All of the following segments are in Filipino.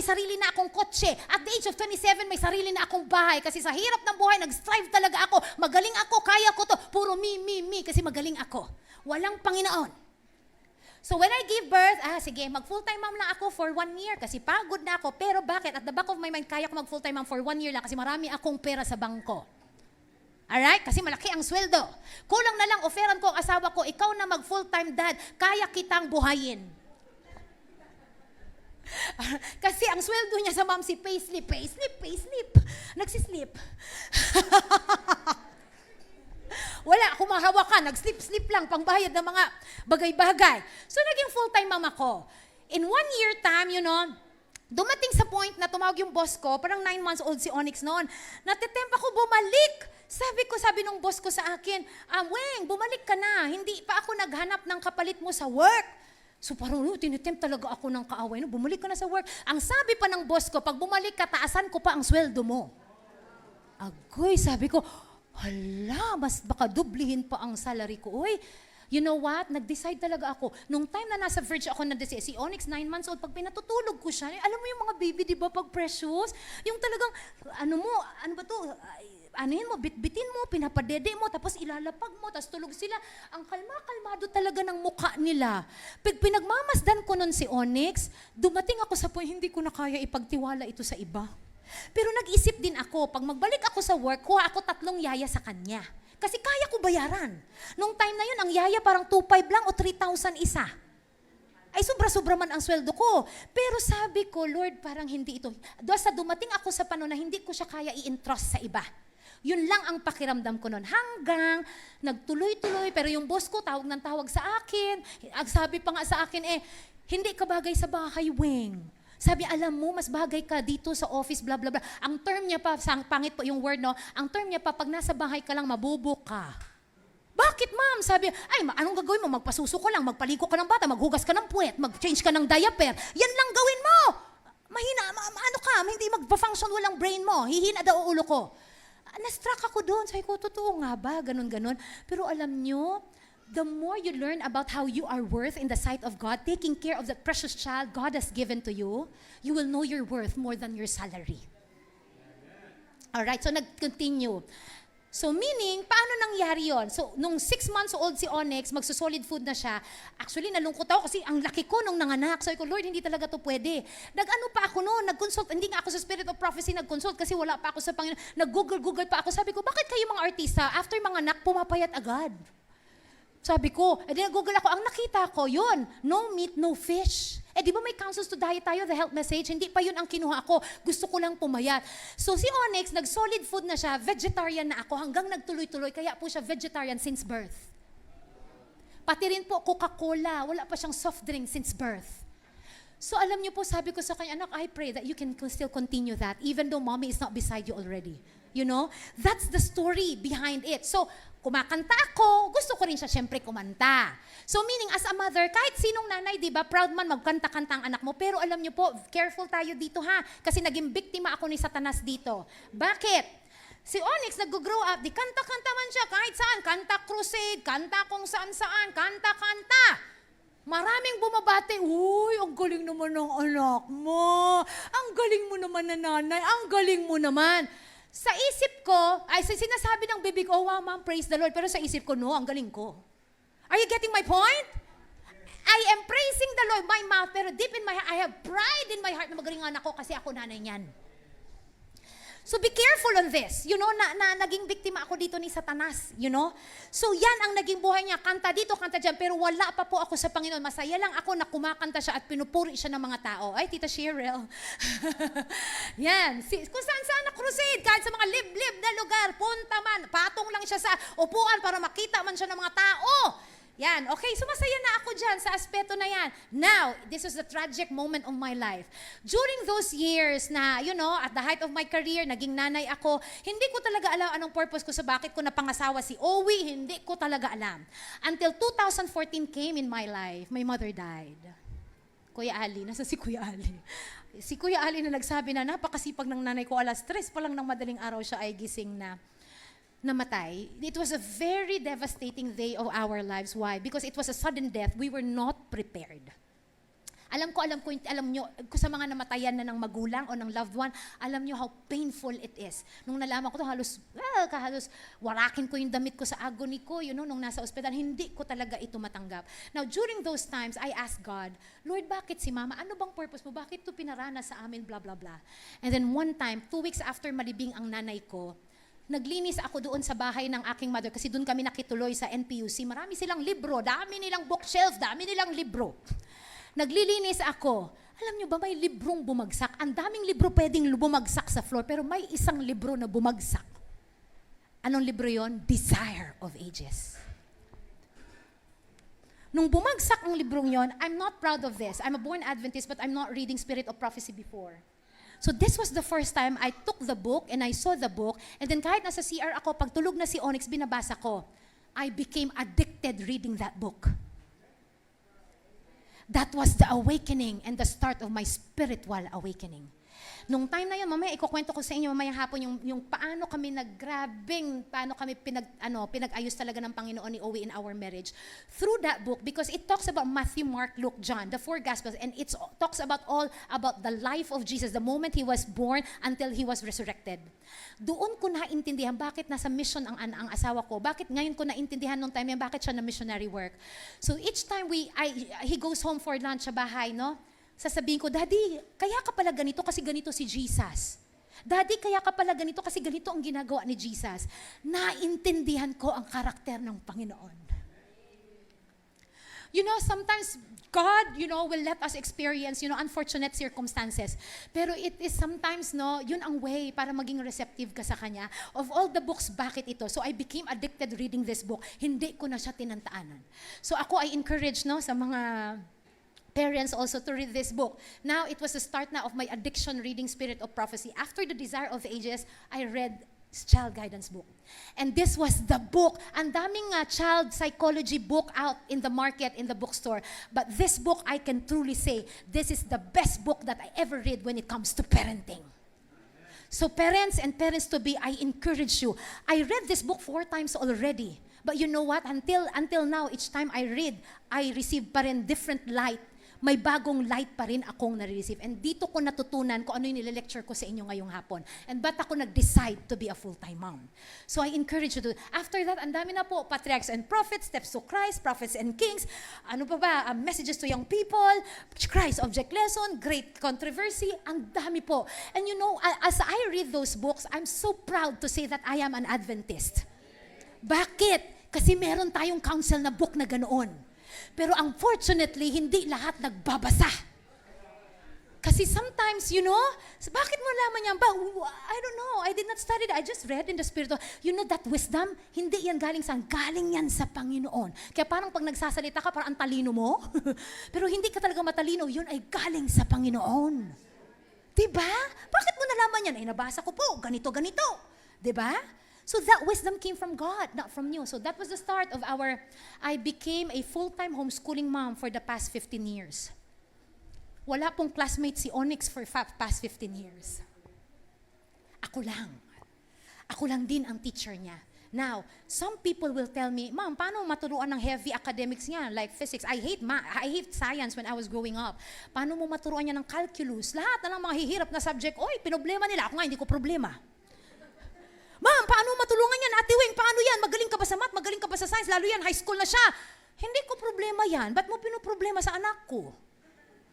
sarili na akong kotse. At the age of 27, may sarili na akong bahay. Kasi sa hirap ng buhay, nag-strive talaga ako. Magaling ako, kaya ko to. Puro me. Kasi magaling ako. Walang Panginoon. So when I gave birth, sige, mag-full-time mom lang ako for 1 year. Kasi pagod na ako. Pero bakit? At the back of my mind, kaya ko mag-full-time mom for 1 year lang. Kasi marami akong pera sa bangko. Alright? Kasi malaki ang sweldo. Kulang na lang, offeran ko ang asawa ko, ikaw na mag-full-time dad, kaya kitang buhayin. Kasi ang sweldo niya sa mom si payslip. Nagsislip. Wala, kumahawakan, nagslip-slip lang, pangbayad ng mga bagay-bagay. So naging full-time mom ako. In 1 year time, dumating sa point na tumawag yung boss ko, parang 9 months old si Onyx noon. Natitemp ako bumalik. Sabi nung boss ko sa akin, Weng, bumalik ka na. Hindi pa ako naghanap ng kapalit mo sa work. So parang tinitempt talaga ako ng kaaway. Bumalik ka na sa work. Ang sabi pa ng boss ko, pag bumalik ka, taasan ko pa ang sweldo mo. Agoy, sabi ko, hala, mas baka dublihin pa ang salary ko. Uy, you know what? Nag-decide talaga ako. Nung time na nasa Verge ako si Onyx, 9 months old, pag pinatutulog ko siya, alam mo yung mga baby, di ba, pag precious? Yung talagang, bitbitin mo, pinapadede mo, tapos ilalapag mo, tapos tulog sila. Ang kalmado talaga ng mukha nila. Pag pinagmamasdan ko nun si Onyx, dumating ako sa point, hindi ko na kaya ipagtiwala ito sa iba. Pero nag-isip din ako, pag magbalik ako sa work, kuha ako 3 yaya sa kanya. Kasi kaya ko bayaran. Nung time na yun, ang yaya parang 2,500 lang o 3,000 isa. Ay sobra-sobra man ang sweldo ko. Pero sabi ko, Lord, parang hindi ito. Basta dumating ako sa panahon na hindi ko siya kaya i-entrust sa iba. Yun lang ang pakiramdam ko noon. Hanggang nagtuloy-tuloy, pero yung boss ko tawag ng tawag sa akin. Sabi pa nga sa akin, hindi ka bagay sa bahay, Weng. Sabi, alam mo, mas bagay ka dito sa office, blah, blah, blah. Ang term niya pa, pangit po yung word, no? Ang term niya pa, pag nasa bahay ka lang, mabubok ka. Bakit, ma'am? Sabi, anong gagawin mo? Magpasuso ka lang, magpaliko ka ng bata, maghugas ka ng puwet, mag-change ka ng diaper. Yan lang gawin mo! Mahina, hindi magpa-function, walang brain mo. Hihina daw ulo ko. Na-struck ako doon. Sabi ko, totoo nga ba? Ganon. Pero alam nyo, the more you learn about how you are worth in the sight of God, taking care of that precious child God has given to you, you will know your worth more than your salary. Alright, so nag-continue. So meaning, paano nangyari yon? So nung 6 months old si Onyx, magsusolid food na siya. Actually, nalungkot ako kasi ang laki ko nung nanganak. So ko, Lord, hindi talaga to pwede. Nag-ano pa ako noon, nag-consult. Hindi nga ako sa Spirit of Prophecy nag-consult kasi wala pa ako sa Panginoon. Nag-Google pa ako. Sabi ko, bakit kayo mga artista, after manganak, pumapayat agad? Sabi ko, nag-Google ako, ang nakita ko, yun, no meat, no fish. Di ba may counsels to diet tayo, the health message? Hindi pa yun ang kinuha ko. Gusto ko lang pumayat. So si Onyx, nag-solid food na siya, vegetarian na ako, hanggang nagtuloy-tuloy, kaya po siya vegetarian since birth. Pati rin po Coca-Cola, wala pa siyang soft drink since birth. So alam niyo po, sabi ko sa kanya, anak, I pray that you can still continue that, even though mommy is not beside you already. You know? That's the story behind it. So, kumakanta ako, gusto ko rin siya syempre kumanta. So meaning, as a mother, kahit sinong nanay, di ba, proud man magkanta-kanta ang anak mo, pero alam niyo po, careful tayo dito ha, kasi naging biktima ako ni Satanas dito. Bakit? Si Onyx nag-grow up, di kanta-kanta man siya kahit saan, kanta crusade, kanta kung saan-saan, kanta-kanta. Maraming bumabati, uy, ang galing naman ng anak mo, ang galing mo naman na nanay, ang galing mo naman. Sa isip ko, sinasabi ng bibig, oh wow, ma'am, praise the Lord. Pero sa isip ko, no, ang galing ko. Are you getting my point? I am praising the Lord, my mouth, pero deep in my heart, I have pride in my heart na magaling anak ko kasi ako nanay niyan. So be careful on this. You know, naging biktima ako dito ni Satanas, you know? So yan ang naging buhay niya. Kanta dito, kanta dyan. Pero wala pa po ako sa Panginoon. Masaya lang ako na kumakanta siya at pinupuri siya ng mga tao. Ay, Tita Cheryl. Yan. Kung saan na crusade, kahit sa mga liblib na lugar, punta man, patong lang siya sa upuan para makita man siya ng mga tao. Yan, okay, so masaya na ako dyan sa aspeto na yan. Now, this is the tragic moment of my life. During those years na, you know, at the height of my career, naging nanay ako, hindi ko talaga alam anong purpose ko sa bakit ko napangasawa si Owie, hindi ko talaga alam. Until 2014 came in my life, my mother died. Kuya Ali, nasa si Kuya Ali? Si Kuya Ali na nagsabi na napakasipag ng nanay ko, alas 3 pa lang ng madaling araw siya ay gising na namatay. It was a very devastating day of our lives. Why? Because it was a sudden death. We were not prepared. Alam ko, alam nyo, sa mga namatayan na ng magulang o ng loved one, alam nyo how painful it is. Nung nalaman ko to, halos warakin ko yung damit ko sa agony ko, nung nasa ospital, hindi ko talaga ito matanggap. Now, during those times, I asked God, Lord, bakit si Mama? Ano bang purpose mo? Bakit ito pinaranas sa amin? Blah, blah, blah. And then one time, 2 weeks after malibing ang nanay ko, naglinis ako doon sa bahay ng aking mother kasi doon kami nakituloy sa NPUC. Marami silang libro, dami nilang bookshelf, dami nilang libro. Naglilinis ako. Alam nyo ba, may librong bumagsak. Ang daming libro pwedeng bumagsak sa floor, pero may isang libro na bumagsak. Anong libro yon? Desire of Ages. Nung bumagsak ang librong yon, I'm not proud of this. I'm a born Adventist, but I'm not reading Spirit of Prophecy before. So this was the first time I took the book and I saw the book, and then kahit nasa CR ako, pag tulog na si Onyx, binabasa ko. I became addicted reading that book. That was the awakening and the start of my spiritual awakening. Nung time na yun, mamaya ikukwento ko sa inyo mamaya hapon yung paano kami paano kami pinag-ayos talaga ng Panginoon ni Owie in our marriage. Through that book, because it talks about Matthew, Mark, Luke, John, the 4 Gospels, and it talks about all about the life of Jesus, the moment He was born until He was resurrected. Doon ko naintindihan bakit nasa mission ang asawa ko, bakit ngayon ko naintindihan nung time yan, bakit siya na missionary work. So each time he goes home for lunch sa bahay, no? Sasabihin ko, Daddy, kaya ka pala ganito kasi ganito si Jesus. Daddy, kaya ka pala ganito kasi ganito ang ginagawa ni Jesus. Naintindihan ko ang karakter ng Panginoon. Sometimes God, will let us experience, unfortunate circumstances. Pero it is sometimes, yun ang way para maging receptive ka sa Kanya. Of all the books, bakit ito? So I became addicted reading this book. Hindi ko na siya tinantaanan. So ako ay encourage, sa mga parents also to read this book. Now, it was the start now of my addiction reading Spirit of Prophecy. After the Desire of the Ages, I read Child Guidance book. And this was the book. Ang daming child psychology book out in the market, in the bookstore. But this book, I can truly say, this is the best book that I ever read when it comes to parenting. So parents and parents-to-be, I encourage you. I read this book 4 times already. But you know what? Until now, each time I read, I receive pa rin different light. May bagong light pa rin akong nare-receive. And dito ko natutunan kung ano yung nile-lecture ko sa inyo ngayong hapon. And ba't ako nag-decide to be a full-time mom. So I encourage you to. After that, ang dami na po, Patriarchs and Prophets, Steps to Christ, Prophets and Kings, ano pa ba, Messages to Young People, Christ Object Lesson, Great Controversy, ang dami po. And as I read those books, I'm so proud to say that I am an Adventist. Bakit? Kasi meron tayong counsel na book na ganoon. Pero unfortunately, hindi lahat nagbabasa. Kasi sometimes, bakit mo laman yan? I don't know, I did not study that. I just read in the Spirit. That wisdom, hindi yan galing saan? Galing yan sa Panginoon. Kaya parang pag nagsasalita ka, parang ang talino mo. Pero hindi ka talaga matalino, yun ay galing sa Panginoon. Diba? Bakit mo nalaman yan? Ay, nabasa ko po, ganito. Diba? So that wisdom came from God, not from you. So that was the start of I became a full-time homeschooling mom for the past 15 years. Wala pong classmate si Onyx for past 15 years. Ako lang. Ako lang din ang teacher niya. Now, some people will tell me, Ma'am, paano maturuan ng heavy academics niya, like physics? I hate science when I was growing up. Paano mo maturuan niya ng calculus? Lahat na lang mga hihirap na subject, pinoblema nila. Ako nga, hindi ko problema. Ma'am, paano matulungan yan? Ate Weng, paano yan? Magaling ka ba sa math? Magaling ka ba sa science? Lalo yan, high school na siya. Hindi ko problema yan. Ba't mo pinoproblema sa anak ko?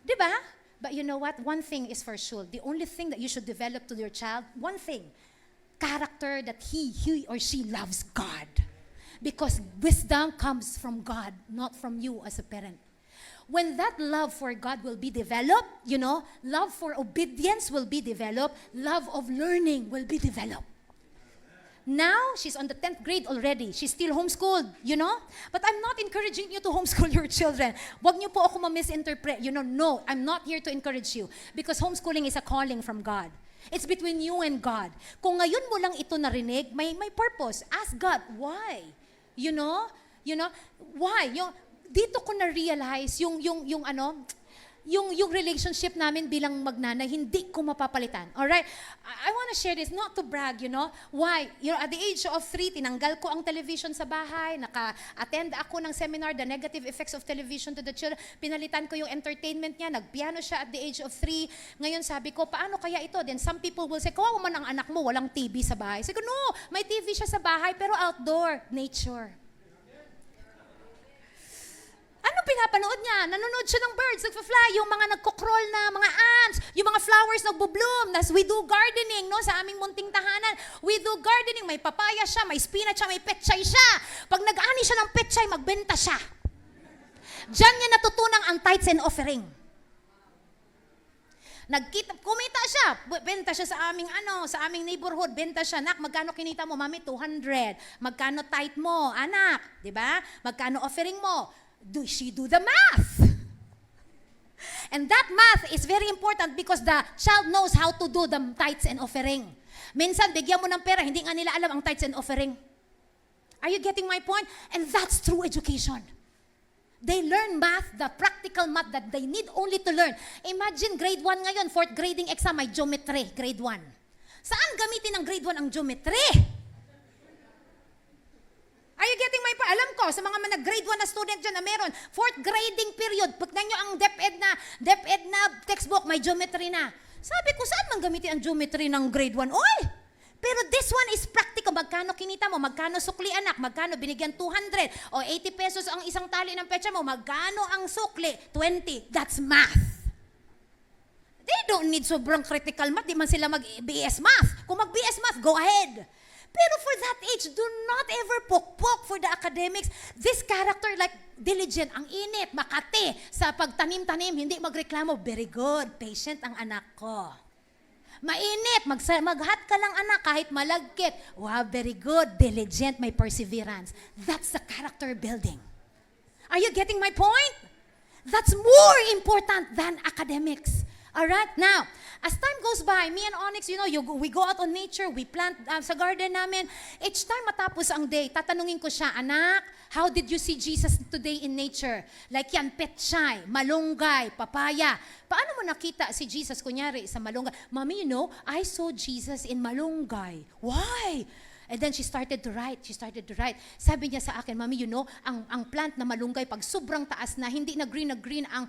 Diba? But you know what? One thing is for sure. The only thing that you should develop to your child, one thing, character that he or she loves God. Because wisdom comes from God, not from you as a parent. When that love for God will be developed, love for obedience will be developed, love of learning will be developed. Now, she's on the 10th grade already. She's still homeschooled, But I'm not encouraging you to homeschool your children. Wag niyo po ako ma-misinterpret. No, I'm not here to encourage you. Because homeschooling is a calling from God. It's between you and God. Kung ngayon mo lang ito narinig, may purpose. Ask God, why? Why? Dito ko na-realize yung relationship namin bilang magnanay, hindi ko mapapalitan. Alright? I want to to share this, not to brag, you know. Why? You know, at the age of 3, tinanggal ko ang television sa bahay, naka-attend ako ng seminar, The Negative Effects of Television to the Children. Pinalitan ko yung entertainment niya, nagpiano siya at the age of 3. Ngayon sabi ko, paano kaya ito? Then some people will say, kawawa man ang anak mo, walang TV sa bahay. Sabi ko, no, may TV siya sa bahay, pero outdoor, nature. Ano pinapanood niya? Nanonood siya ng birds, nagpa-fly, yung mga nagko-crawl na mga ants, yung mga flowers nagbo-bloom. We do gardening, no? Sa aming munting tahanan, we do gardening. May papaya siya, may spinach siya, may petchay siya. Pag nag-ani siya ng petchay, magbenta siya. Diyan niya natutunang ang tithes and offering. Kumita siya, benta siya sa aming neighborhood, benta siya. Nak, magkano kinita mo? Mami, 200. Magkano tithe mo? Anak, 'di ba? Magkano offering mo? She do the math. And that math is very important because the child knows how to do the tithes and offering. Minsan, bigyan mo ng pera, hindi nga nila alam ang tithes and offering. Are you getting my point? And that's true education. They learn math, the practical math that they need only to learn. Imagine grade 1 ngayon, 4th grading exam, may geometry, grade 1. Saan gamitin ng grade 1 ang geometry? Are you getting my point? Alam ko, sa mga grade 1 na student dyan na meron, 4th grading period, pagnan nyo ang DepEd na textbook, may geometry na. Sabi ko, saan man gamitin ang geometry ng grade 1? Oy! Pero this one is practical. Magkano kinita mo? Magkano sukli anak? Magkano binigyan 200? O 80 pesos ang isang tali ng petsa mo? Magkano ang sukli? 20. That's math. They don't need sobrang critical math. Di man sila mag-BS math. Kung mag-BS math, go ahead. Pero for that age, do not ever pokpok for the academics. This character like diligent, ang init, makati, sa pagtanim-tanim, hindi magreklamo, very good, patient ang anak ko. Mainit, maghat ka lang anak kahit malagkit. Wow, very good, diligent, may perseverance. That's the character building. Are you getting my point? That's more important than academics. Alright, now, as time goes by, me and Onyx, you know, we go out on nature, we plant sa garden namin. Each time matapos ang day, tatanungin ko siya, anak, how did you see Jesus today in nature? Like yan, petchay, malunggay, papaya. Paano mo nakita si Jesus, kunyari, sa malunggay? Mommy, you know, I saw Jesus in malunggay. Why? And then she started to write. Sabi niya sa akin, Mami, you know, ang plant na malunggay, pag sobrang taas na, hindi na green ang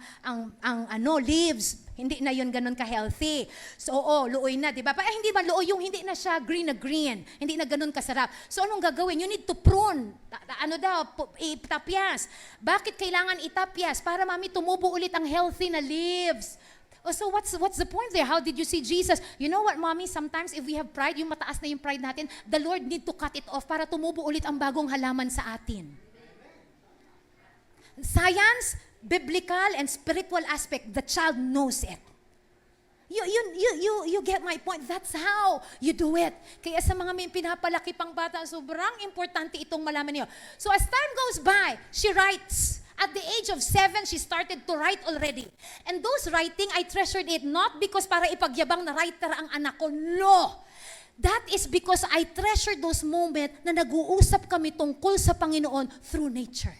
leaves. Hindi na yun ganun ka-healthy. So, luoy na, di ba? Hindi ba luoy yung hindi na siya green. Hindi na ganun kasarap. So, anong gagawin? You need to prune. Itapyas. Bakit kailangan itapyas? Para, Mami, tumubo ulit ang healthy na leaves. So what's the point there? How did you see Jesus? You know what, Mommy? Sometimes if we have pride, yung mataas na yung pride natin, the Lord need to cut it off para tumubo ulit ang bagong halaman sa atin. Science, biblical, and spiritual aspect, the child knows it. You get my point. That's how you do it. Kaya sa mga may pinapalaki pang bata, sobrang importante itong malaman niyo. So as time goes by, she writes. At the age of 7, she started to write already. And those writing, I treasured it not because para ipagyabang na writer ang anak ko. No! That is because I treasured those moments na nag-uusap kami tungkol sa Panginoon through nature.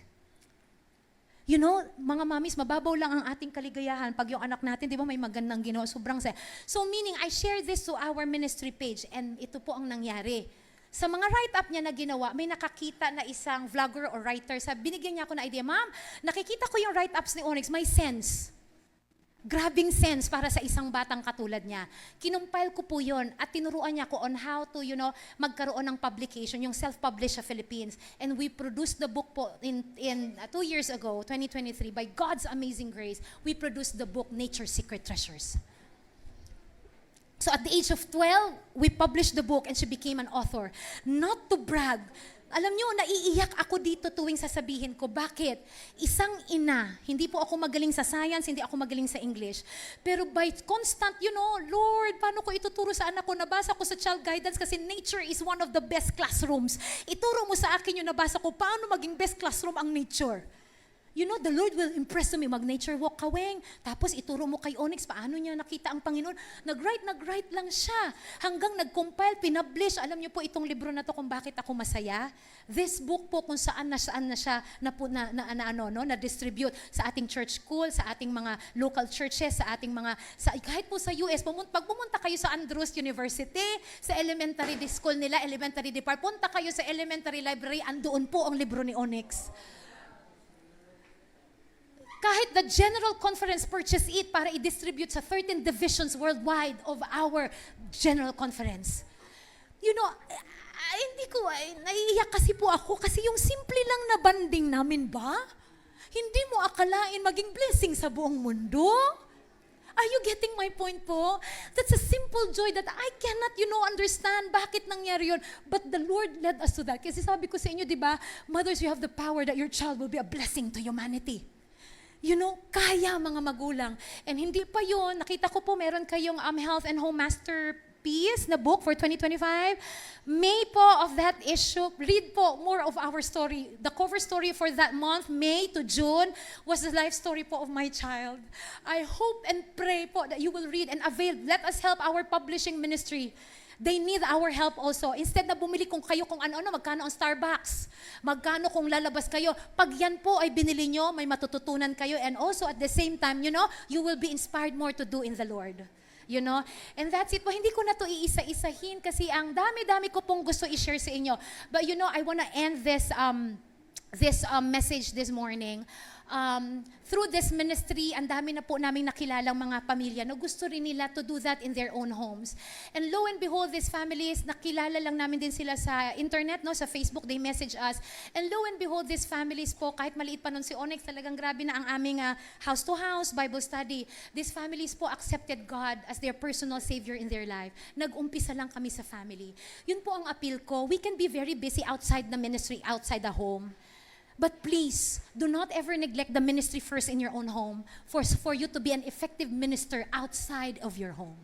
You know, mga mamis, mababaw lang ang ating kaligayahan pag yung anak natin, di ba, may magandang ginawa, sobrang saya. So meaning, I share this to our ministry page and ito po ang nangyari. Sa mga write-up niya na ginawa, may nakakita na isang vlogger or writer. Binigyan niya ako ng idea, Ma'am, nakikita ko yung write-ups ni Onyx, may sense. Grabing sense para sa isang batang katulad niya. Kinumpile ko po yun at tinuruan niya ako on how to, you know, magkaroon ng publication, yung self-published sa Philippines. And we produced the book po in 2 years ago, 2023, by God's amazing grace, we produced the book, Nature's Secret Treasures. So at the age of 12, we published the book and she became an author. Not to brag. Alam niyo, naiiyak ako dito tuwing sasabihin ko, bakit? Isang ina, hindi po ako magaling sa science, hindi ako magaling sa English. Pero by constant, you know, Lord, paano ko ituturo sa anak ko? Nabasa ko sa child guidance kasi nature is one of the best classrooms. Ituro mo sa akin yung nabasa ko, paano maging best classroom ang nature? You know, the Lord will impress me, mag-nature walk ka, Weng. Tapos ituro mo kay Onyx, paano niya nakita ang Panginoon. Nag-write lang siya. Hanggang nag-compile, pinablish. Alam niyo po itong libro na to kung bakit ako masaya. This book po kung saan na siya na-distribute sa ating church school, sa ating mga local churches, sa ating mga, kahit po sa US, pag pumunta kayo sa Andrews University, sa elementary school nila, elementary department, punta kayo sa elementary library, andoon po ang libro ni Onyx. Kahit the General Conference purchased it para i-distribute sa 13 divisions worldwide of our General Conference. You know, naiiyak kasi po ako kasi yung simple lang na banding namin ba? Hindi mo akalain maging blessing sa buong mundo? Are you getting my point po? That's a simple joy that I cannot, understand bakit nangyari yun. But the Lord led us to that. Kasi sabi ko sa inyo, di ba, mothers, you have the power that your child will be a blessing to humanity. Kaya mga magulang. And hindi pa yun, nakita ko po meron kayong Health and Home Masterpiece na book for 2025. May po of that issue, read po more of our story. The cover story for that month, May to June, was the life story po of my child. I hope and pray po that you will read and avail. Let us help our publishing ministry. They need our help also. Instead na bumili kung ano-ano, magkano ang Starbucks, magkano kung lalabas kayo. Pag yan po ay binili nyo, may matututunan kayo. And also at the same time, you will be inspired more to do in the Lord. And that's it po. Hindi ko na to iisa-isahin kasi ang dami-dami ko pong gusto i-share sa inyo. But I want to end this message this morning. Through this ministry, ang dami na po naming nakilalang mga pamilya na gusto rin nila to do that in their own homes. And lo and behold, these families, nakilala lang namin din sila sa internet, sa Facebook, they message us. And lo and behold, these families po, kahit maliit pa nun si Onyx, talagang grabe na ang aming house-to-house Bible study. These families po accepted God as their personal Savior in their life. Nag-umpisa lang kami sa family. Yun po ang appeal ko. We can be very busy outside the ministry, outside the home. But please, do not ever neglect the ministry first in your own home for you to be an effective minister outside of your home.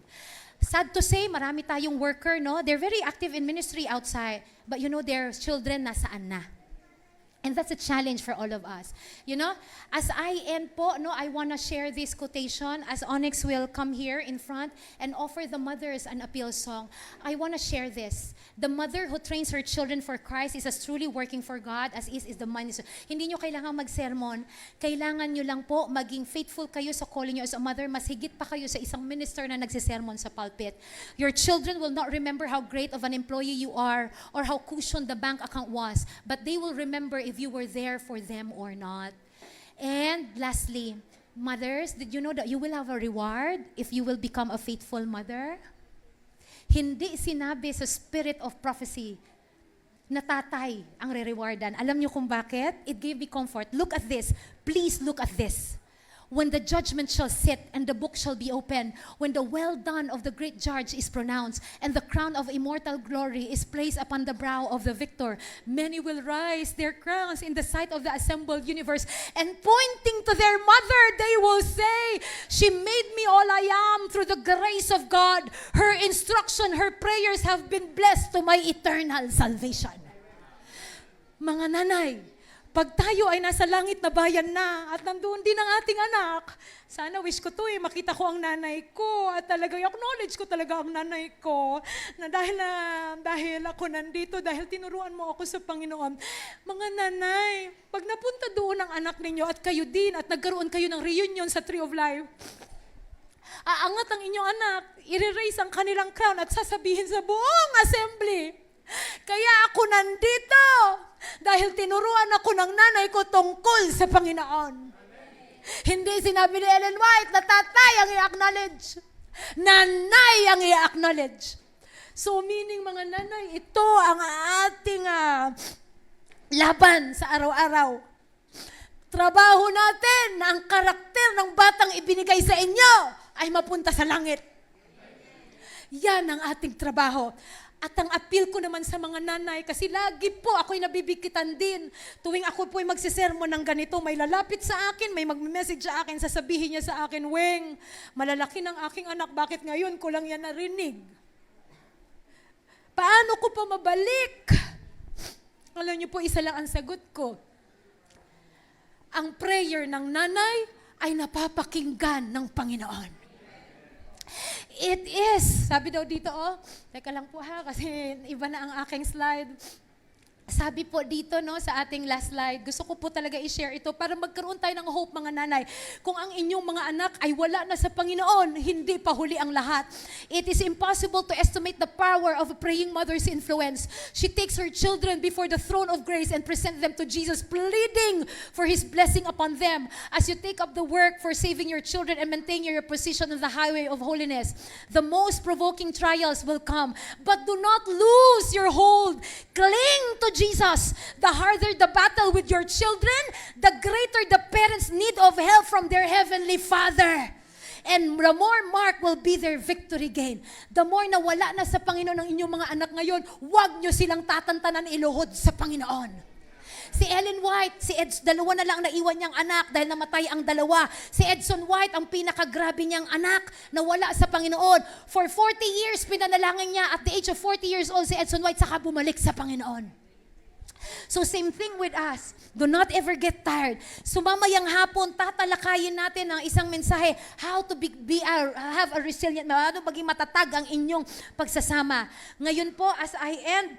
Sad to say, marami tayong worker, they're very active in ministry outside, but their children nasaan na. And that's a challenge for all of us. As I end po, I want to share this quotation as Onyx will come here in front and offer the mothers an appeal song. I want to share this. The mother who trains her children for Christ is as truly working for God as is the minister. Hindi nyo kailangan mag-sermon. Kailangan nyo lang po maging faithful kayo sa calling nyo as a mother. Mas higit pa kayo sa isang minister na nagsisermon sa pulpit. Your children will not remember how great of an employee you are or how cushioned the bank account was, but they will remember if you were there for them or not. And lastly, mothers, did you know that you will have a reward if you will become a faithful mother? Hindi sinabi sa spirit of prophecy na tatay ang re-rewardan. Alam niyo kung bakit? It gave me comfort. Look at this. Please look at this. When the judgment shall sit and the book shall be opened, when the well done of the great judge is pronounced and the crown of immortal glory is placed upon the brow of the victor, many will rise their crowns in the sight of the assembled universe, and pointing to their mother, they will say, "She made me all I am through the grace of God. Her instruction, her prayers have been blessed to my eternal salvation." Mga nanay, pag tayo ay nasa langit na bayan na at nandoon din ang ating anak, sana wish ko to makita ko ang nanay ko at talaga acknowledge ko talaga ang nanay ko na dahil ako nandito, dahil tinuruan mo ako sa Panginoon. Mga nanay, pag napunta doon ang anak ninyo at kayo din at nagkaroon kayo ng reunion sa Tree of Life, aangat ang inyong anak, i-raise ang kanilang crown at sasabihin sa buong assembly, kaya ako nandito dahil tinuruan ako ng nanay ko tungkol sa Panginoon. Amen. Hindi sinabi ni Ellen White na tatay ang i-acknowledge. Nanay ang i-acknowledge. So meaning mga nanay, ito ang ating laban sa araw-araw. Trabaho natin na ang karakter ng batang ibinigay sa inyo ay mapunta sa langit. Yan ang ating trabaho. At ang appeal ko naman sa mga nanay, kasi lagi po ako'y nabibikitan din. Tuwing ako po'y magsisermon ng ganito, may lalapit sa akin, may mag-message sa akin, sasabihin niya sa akin, "Weng, malalaki ng aking anak, bakit ngayon ko lang yan narinig? Paano ko pa mabalik?" Alam niyo po, isa lang ang sagot ko. ang prayer ng nanay ay napapakinggan ng Panginoon. It is, sabi daw dito, teka lang po ha, kasi iba na ang aking slide. Sabi po dito sa ating last slide, gusto ko po talaga i-share ito para magkaroon tayo ng hope mga nanay. Kung ang inyong mga anak ay wala na sa Panginoon, hindi pa huli ang lahat. It is impossible to estimate the power of a praying mother's influence. She takes her children before the throne of grace and presents them to Jesus, pleading for His blessing upon them. As you take up the work for saving your children and maintaining your position on the highway of holiness, the most provoking trials will come. But do not lose your hold. Cling to Jesus. The harder the battle with your children, the greater the parents' need of help from their Heavenly Father. And the more mark will be their victory gain. The more na wala na sa Panginoon ang inyong mga anak ngayon, huwag nyo silang tatantanan iluhod sa Panginoon. Si Ellen White, dalawa na lang naiwan niyang anak dahil namatay ang dalawa. Si Edson White, ang pinakagrabe niyang anak na wala sa Panginoon. For 40 years, pinanalangin niya. At the age of 40 years old, si Edson White saka bumalik sa Panginoon. So same thing with us. Do not ever get tired. So mamayang hapon, tatalakayin natin ang isang mensahe, how to have a resilient, paano maging matatag ang inyong pagsasama. Ngayon po, as I end,